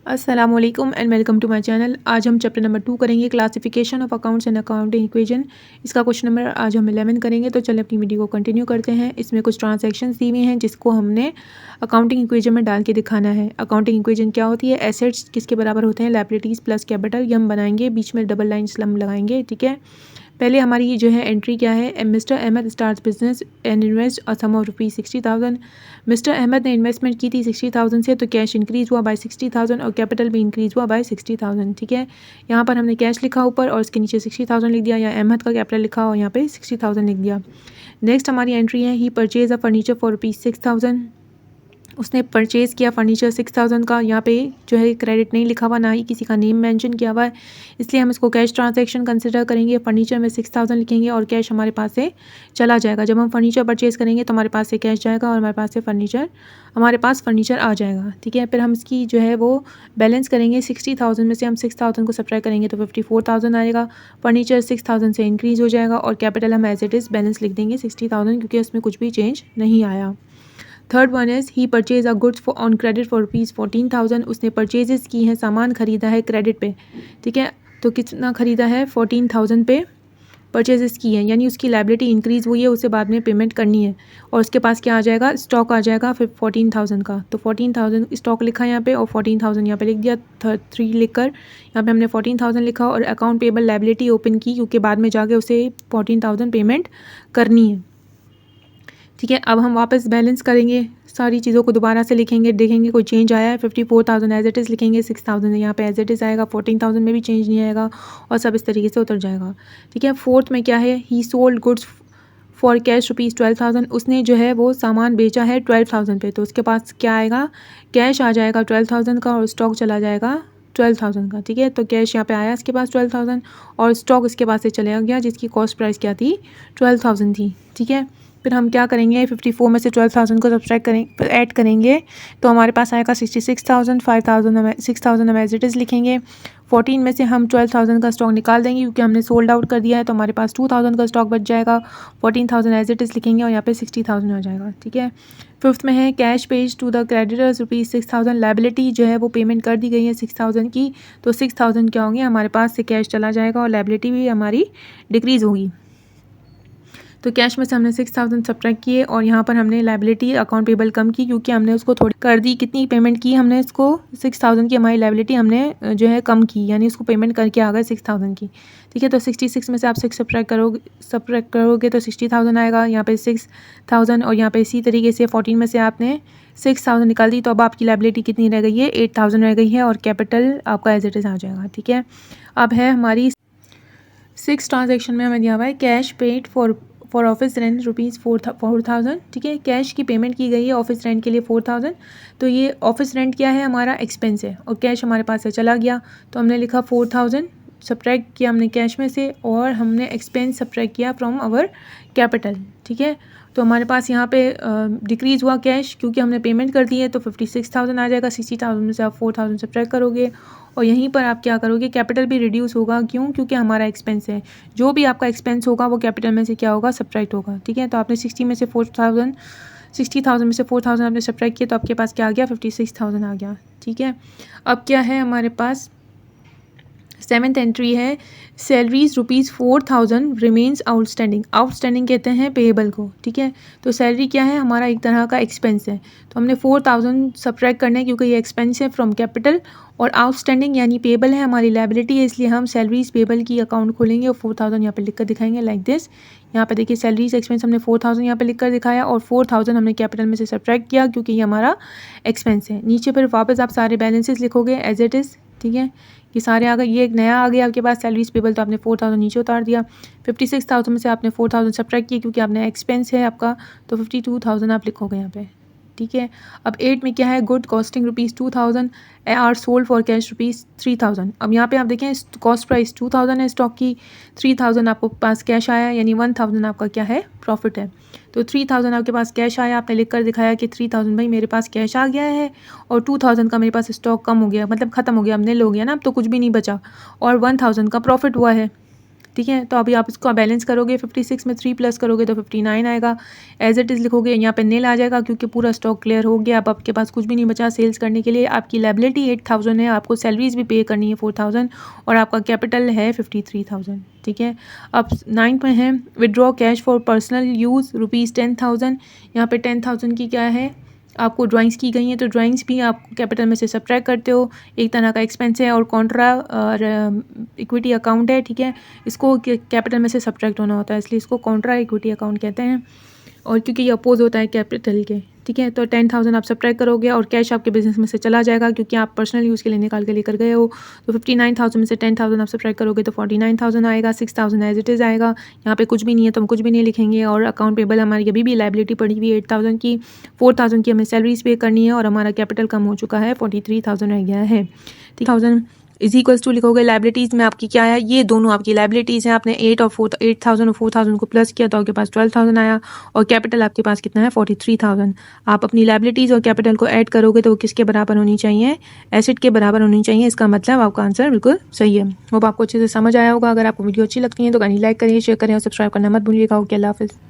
अस्सलामुअलैकुम and welcome to my channel. आज हम चैप्टर नंबर 2 करेंगे, classification of accounts and accounting equation. इसका क्वेश्चन नंबर आज हम 11 करेंगे। तो चलिए अपनी वीडियो को कंटिन्यू करते हैं। इसमें कुछ ट्रांजैक्शंस दी हुई हैं जिसको हमने अकाउंटिंग इक्वेशन में डाल के दिखाना है। अकाउंटिंग इक्वेशन क्या होती है? एसेट्स किसके बराबर होते हैं? Liabilities plus capital. ये हम बनाएंगे, बीच में डबल लाइन स्लम लगाएंगे। ठीक है, पहले हमारी जो है एंट्री क्या है? Mr Ahmad start business and invest a sum of rupees 60,000। Mr Ahmad ने इन्वेस्टमेंट की थी 60,000 से, तो कैश इंक्रीज़ हुआ बाय 60,000 और कैपिटल भी इंक्रीज़ हुआ बाय 60,000। ठीक है, यहाँ पर हमने कैश लिखा ऊपर और उसके नीचे 60,000 लिख दिया, या अहमद का कैपिटल लिखा और यहाँ पे 60,000 लिख दिया। नेक्स्ट हमारी एंट्री है, he purchase a furniture for rupees 6,000। उसने परचेज़ किया फर्नीचर 6,000 का। यहाँ पे जो है क्रेडिट नहीं लिखा हुआ, ना ही किसी का नेम मेंशन किया हुआ है, इसलिए हम इसको कैश ट्रांजैक्शन कंसिडर करेंगे। फर्नीचर में 6,000 लिखेंगे और कैश हमारे पास से चला जाएगा। जब हम फर्नीचर परचेज़ करेंगे तो हमारे पास से कैश जाएगा और हमारे पास से हमारे पास फर्नीचर आ जाएगा। ठीक है, फिर हम इसकी जो है वो बैलेंस करेंगे। 60,000 में से हम 6,000 को सब्ट्रैक्ट करेंगे तो 54,000 आएगा। फर्नीचर 6,000 से इंक्रीज़ हो जाएगा और कैपिटल हम एज इट इज़ बैलेंस लिख देंगे 60,000, क्योंकि उसमें कुछ भी चेंज नहीं आया। Third one is, he purchase a goods for on credit for rupees 14,000। उसने परचेजेस की हैं, सामान खरीदा है क्रेडिट पे। ठीक है, तो कितना खरीदा है? 14,000 पे परचेजेस की है, यानी उसकी लायबिलिटी इंक्रीज़ हुई है, उसे बाद में पेमेंट करनी है। और उसके पास क्या आ जाएगा? स्टॉक आ जाएगा फिर 14,000 का। तो 14,000 स्टॉक लिखा यहाँ पे और 14,000 यहाँ पे लिख दिया। 3 लिख कर यहाँ पे हमने 14,000 लिखा और अकाउंट पेबल लायबिलिटी ओपन की, क्योंकि बाद में जाके उसे 14,000 पेमेंट करनी है। ठीक है, अब हम वापस बैलेंस करेंगे, सारी चीज़ों को दोबारा से लिखेंगे, देखेंगे कोई चेंज आया है। 54,000 एज इट इज़ लिखेंगे, 6,000 यहाँ पे एज इट इज़ आएगा, 14,000 में भी चेंज नहीं आएगा और सब इस तरीके से उतर जाएगा। ठीक है, फोर्थ में क्या है? ही sold goods for cash rupees 12,000। उसने जो है वो सामान बेचा है 12,000 पे, तो उसके पास क्या आएगा? कैश आ जाएगा 12,000 का और स्टॉक चला जाएगा 12,000 का। ठीक है, तो कैश यहाँ पे आया इसके पास 12,000 और स्टॉक इसके पास से चला गया, जिसकी कॉस्ट प्राइस क्या थी? 12,000 थी। ठीक है, फिर हम क्या करेंगे? 54 में से 12,000 को सब्सट्रैक्ट करें, ऐड करेंगे तो हमारे पास आएगा 66,000। 5,000 6,000 हम एज इट इज़ लिखेंगे। 14 में से हम 12,000 का स्टॉक निकाल देंगे, क्योंकि हमने सोल्ड आउट कर दिया है, तो हमारे पास 2,000 का स्टॉक बच जाएगा। 14,000 एज इट इज़ लिखेंगे और यहाँ पे 60,000 हो जाएगा। ठीक है, फिफ्थ में है, cash paid to the creditors rupees 6,000। Liability जो है वो पेमेंट कर दी गई है 6,000 की, तो 6,000 क्या होंगे? हमारे पास से कैश चला जाएगा और लायबिलिटी भी हमारी डिक्रीज़ होगी। तो कैश में से हमने 6,000 सब्ट्रैक्ट किए और यहाँ पर हमने लायबिलिटी अकाउंट पेबल कम की, क्योंकि हमने उसको थोड़ी कर दी। कितनी पेमेंट की हमने? इसको 6,000 की हमारी लायबिलिटी हमने जो है कम की, यानी उसको पेमेंट करके आ गए 6,000 की। ठीक है, तो 66 में से आप 6 सब्ट्रैक्ट करोगे तो 60,000 आएगा। यहाँ पे 6,000 और यहाँ पे इसी तरीके से 14 में से आपने 6,000 निकाल दी, तो अब आपकी लायबिलिटी कितनी रह गई है? 8,000 रह गई है और कैपिटल आपका एज इट इज़ आ जाएगा। ठीक है, अब है हमारी 6 ट्रांजेक्शन में हमें दिया हुआ है, cash paid for office rent rupees 4,000। ठीक है, कैश की पेमेंट की गई है ऑफिस रेंट के लिए 4,000। तो ये ऑफिस रेंट क्या है? हमारा एक्सपेंस है और कैश हमारे पास से चला गया, तो हमने लिखा 4,000 सब्ट्रैक्ट किया हमने कैश में से और हमने एक्सपेंस सब्ट्रैक्ट किया फ्रॉम आवर कैपिटल। ठीक है, तो हमारे पास यहाँ पे डिक्रीज़ हुआ कैश, क्योंकि हमने पेमेंट कर दी है, तो 56,000 आ जाएगा। 60,000 में से आप 4,000 सब्ट्रैक्ट करोगे और यहीं पर आप क्या करोगे? कैपिटल भी रिड्यूस होगा। क्यों? क्योंकि हमारा एक्सपेंस है, जो भी आपका एक्सपेंस होगा वो कैपिटल में से क्या होगा? सब्ट्रैक्ट होगा। ठीक है, तो आपने 60,000 में से 4,000 आपने सब्ट्रैक्ट किया, तो आपके पास क्या आ गया? 56,000 आ गया। ठीक है, अब क्या है हमारे पास? 7th एंट्री है, salaries rupees 4,000 remains outstanding. Outstanding कहते हैं पेएबल को। ठीक है, तो सैलरी क्या है? हमारा एक तरह का एक्सपेंस है, तो हमने 4,000 सब्ट्रैक्ट करना है, क्योंकि ये एक्सपेंस है फ्रॉम कैपिटल। और आउटस्टैंडिंग यानी पेएबल है, हमारी लायबिलिटी है, इसलिए हम सैलरीज पेएबल की अकाउंट खोलेंगे और 4,000 यहाँ पे लिख कर दिखाएंगे लाइक दिस। यहाँ पे देखिए सैलरीज एक्सपेंस हमने 4,000 यहाँ पे लिख कर दिखाया और 4,000 हमने कैपिटल में से सब्ट्रैक्ट किया, क्योंकि ये हमारा एक्सपेंस है। नीचे फिर वापस आप सारे बैलेंसेस लिखोगे एज इट इज़। ठीक है, ये सारे आ गए, ये एक नया आ गया आपके पास सैलरीज पेबल, तो आपने 4,000 नीचे उतार दिया। 56,000 में से आपने 4,000 सब्ट्रैक्ट किया, क्योंकि आपने एक्सपेंस है आपका, तो 52,000 आप लिखोगे यहाँ पे। ठीक है, अब 8 में क्या है? Good costing rupees 2,000 are sold for cash rupees 3,000। अब यहाँ पे आप देखें कॉस्ट प्राइस 2,000 है स्टॉक की, 3,000 आपको पास कैश आया, यानी 1,000 आपका क्या है? प्रॉफिट है। तो 3,000 आपके पास कैश आया, आपने लिख कर दिखाया कि 3,000 भाई मेरे पास कैश आ गया है और 2,000 का मेरे पास स्टॉक कम हो गया, मतलब ख़त्म हो गया, अब नील हो गया ना, अब तो कुछ भी नहीं बचा, और 1,000 का प्रॉफिट हुआ है। ठीक है। तो अभी आप इसको बैलेंस करोगे, 56 में 3 प्लस करोगे तो 59 आएगा। एज इट इज़ लिखोगे, यहाँ पे नील आ जाएगा क्योंकि पूरा स्टॉक क्लियर हो गया। अब आपके पास कुछ भी नहीं बचा सेल्स करने के लिए। आपकी लायबिलिटी 8000 है, आपको सैलरीज भी पे करनी है 4000 और आपका कैपिटल है 53,000। ठीक है। अब 9 में है withdraw cash for personal use ₹10,000। यहाँ पे 10,000 की क्या है, आपको ड्राइंग्स की गई हैं, तो ड्राइंग्स भी आप कैपिटल में से सब्ट्रैक्ट करते हो, एक तरह का एक्सपेंस है और कॉन्ट्रा और इक्विटी अकाउंट है। ठीक है, इसको कैपिटल में से सब्ट्रैक्ट होना होता है, इसलिए इसको कॉन्ट्रा इक्विटी अकाउंट कहते हैं और क्योंकि ये अपोज होता है कैपिटल के। ठीक है, तो 10,000 आप सब्ट्रैक्ट करोगे और कैश आपके बिजनेस में से चला जाएगा क्योंकि आप पर्सनल यूज़ के लिए निकाल के लेकर गए हो। तो 59,000 में से 10,000 आप सब्ट्रैक्ट करोगे तो 49,000 आएगा। 6,000 एज इट इज़ आएगा, यहाँ पे कुछ भी नहीं है तो हम कुछ भी नहीं लिखेंगे। और अकाउंट पेबल हमारी अभी भी लायबिलिटी पड़ी हुई है 8,000 की, 4,000 की हमें सैलरीज पे करनी है और हमारा कैपिटल कम हो चुका है, 43,000 रह गया है। 3,000 इज इक्वल्स टू लिखोगे लायबिलिटीज़ में आपकी क्या है, ये दोनों आपकी लायबिलिटीज़ हैं। आपने 8,000 और 4,000 को प्लस किया तो आपके पास 12,000 आया और कैपिटल आपके पास कितना है 43,000। आप अपनी लायबिलिटीज़ और कैपिटल को ऐड करोगे तो वो किसके बराबर होनी चाहिए, एसेट के बराबर होनी चाहिए। इसका मतलब आपका आंसर बिल्कुल सही है। होप आपको अच्छे से समझ आया होगा। अगर आपको वीडियो अच्छी लगती है तो गानी लाइक करिए, शेयर करें और सब्सक्राइब करना मत भूलिएगा। ओके, अल्लाह हाफिज़।